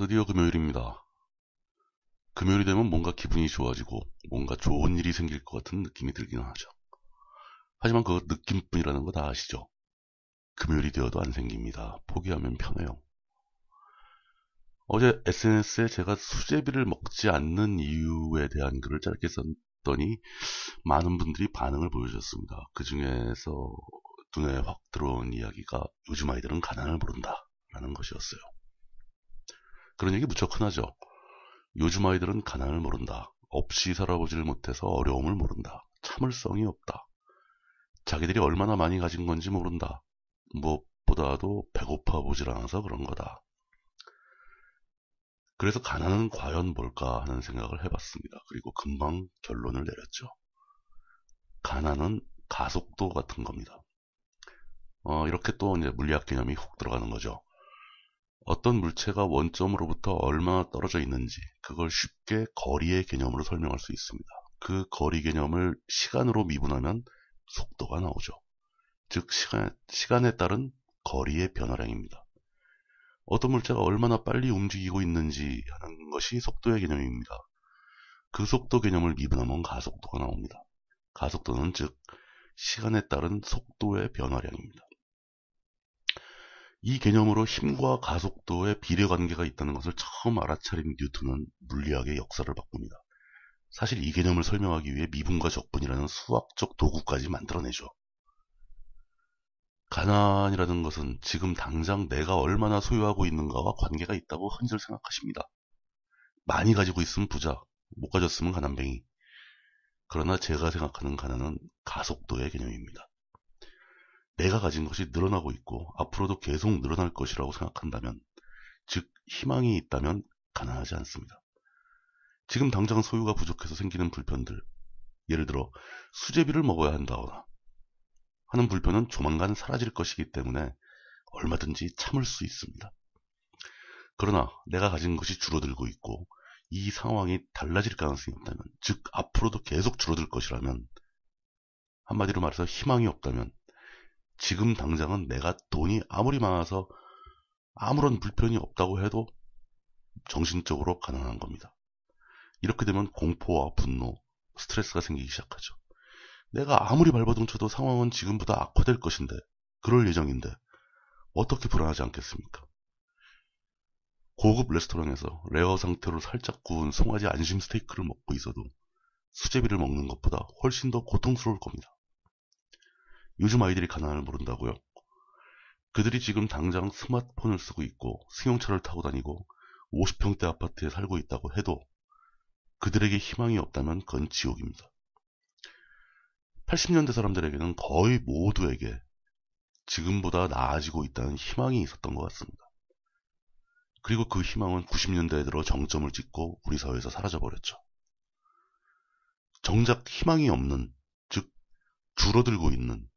드디어 금요일입니다. 금요일이 되면 뭔가 기분이 좋아지고 뭔가 좋은 일이 생길 것 같은 느낌이 들기는 하죠. 하지만 그 느낌뿐이라는 거 다 아시죠? 금요일이 되어도 안 생깁니다. 포기하면 편해요. 어제 SNS에 제가 수제비를 먹지 않는 이유에 대한 글을 짧게 썼더니 많은 분들이 반응을 보여주셨습니다. 그 중에서 눈에 확 들어온 이야기가 요즘 아이들은 가난을 모른다 라는 것이었어요. 그런 얘기 무척 흔하죠. 요즘 아이들은 가난을 모른다. 없이 살아보지를 못해서 어려움을 모른다. 참을성이 없다. 자기들이 얼마나 많이 가진 건지 모른다. 무엇보다도 배고파 보질 않아서 그런 거다. 그래서 가난은 과연 뭘까 하는 생각을 해봤습니다. 그리고 금방 결론을 내렸죠. 가난은 가속도 같은 겁니다. 이렇게 또 이제 물리학 개념이 훅 들어가는 거죠. 어떤 물체가 원점으로부터 얼마나 떨어져 있는지 그걸 쉽게 거리의 개념으로 설명할 수 있습니다. 그 거리 개념을 시간으로 미분하면 속도가 나오죠. 즉 시간에 따른 거리의 변화량입니다. 어떤 물체가 얼마나 빨리 움직이고 있는지 하는 것이 속도의 개념입니다. 그 속도 개념을 미분하면 가속도가 나옵니다. 가속도는 즉 시간에 따른 속도의 변화량입니다. 이 개념으로 힘과 가속도의 비례관계가 있다는 것을 처음 알아차린 뉴턴은 물리학의 역사를 바꿉니다. 사실 이 개념을 설명하기 위해 미분과 적분이라는 수학적 도구까지 만들어내죠. 가난이라는 것은 지금 당장 내가 얼마나 소유하고 있는가와 관계가 있다고 흔히들 생각하십니다. 많이 가지고 있으면 부자, 못 가졌으면 가난뱅이. 그러나 제가 생각하는 가난은 가속도의 개념입니다. 내가 가진 것이 늘어나고 있고 앞으로도 계속 늘어날 것이라고 생각한다면, 즉 희망이 있다면 가난하지 않습니다. 지금 당장 소유가 부족해서 생기는 불편들, 예를 들어 수제비를 먹어야 한다거나 하는 불편은 조만간 사라질 것이기 때문에 얼마든지 참을 수 있습니다. 그러나 내가 가진 것이 줄어들고 있고 이 상황이 달라질 가능성이 없다면, 즉 앞으로도 계속 줄어들 것이라면, 한마디로 말해서 희망이 없다면 지금 당장은 내가 돈이 아무리 많아서 아무런 불편이 없다고 해도 정신적으로 가난한 겁니다. 이렇게 되면 공포와 분노, 스트레스가 생기기 시작하죠. 내가 아무리 발버둥 쳐도 상황은 지금보다 악화될 것인데, 그럴 예정인데 어떻게 불안하지 않겠습니까? 고급 레스토랑에서 레어 상태로 살짝 구운 송아지 안심 스테이크를 먹고 있어도 수제비를 먹는 것보다 훨씬 더 고통스러울 겁니다. 요즘 아이들이 가난을 모른다고요? 그들이 지금 당장 스마트폰을 쓰고 있고 승용차를 타고 다니고 50평대 아파트에 살고 있다고 해도 그들에게 희망이 없다면 그건 지옥입니다. 80년대 사람들에게는 거의 모두에게 지금보다 나아지고 있다는 희망이 있었던 것 같습니다. 그리고 그 희망은 90년대에 들어 정점을 찍고 우리 사회에서 사라져버렸죠. 정작 희망이 없는, 즉 줄어들고 있는,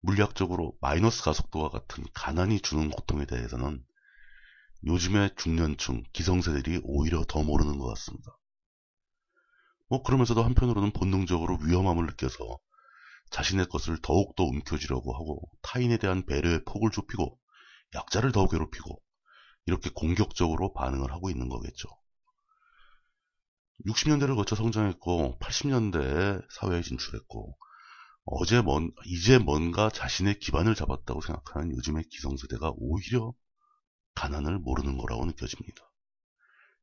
물리학적으로 마이너스 가속도와 같은 가난이 주는 고통에 대해서는 요즘의 중년층, 기성세대들이 오히려 더 모르는 것 같습니다. 그러면서도 한편으로는 본능적으로 위험함을 느껴서 자신의 것을 더욱더 움켜쥐려고 하고 타인에 대한 배려의 폭을 좁히고 약자를 더 괴롭히고 이렇게 공격적으로 반응을 하고 있는 거겠죠. 60년대를 거쳐 성장했고 80년대에 사회에 진출했고 이제 뭔가 자신의 기반을 잡았다고 생각하는 요즘의 기성세대가 오히려 가난을 모르는 거라고 느껴집니다.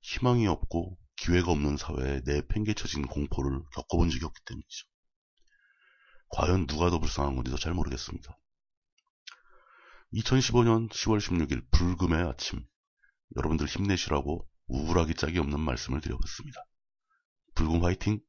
희망이 없고 기회가 없는 사회에 내팽개쳐진 공포를 겪어본 적이 없기 때문이죠. 과연 누가 더 불쌍한 건지도 잘 모르겠습니다. 2015년 10월 16일 불금의 아침, 여러분들 힘내시라고 우울하기 짝이 없는 말씀을 드려봤습니다. 불금 화이팅!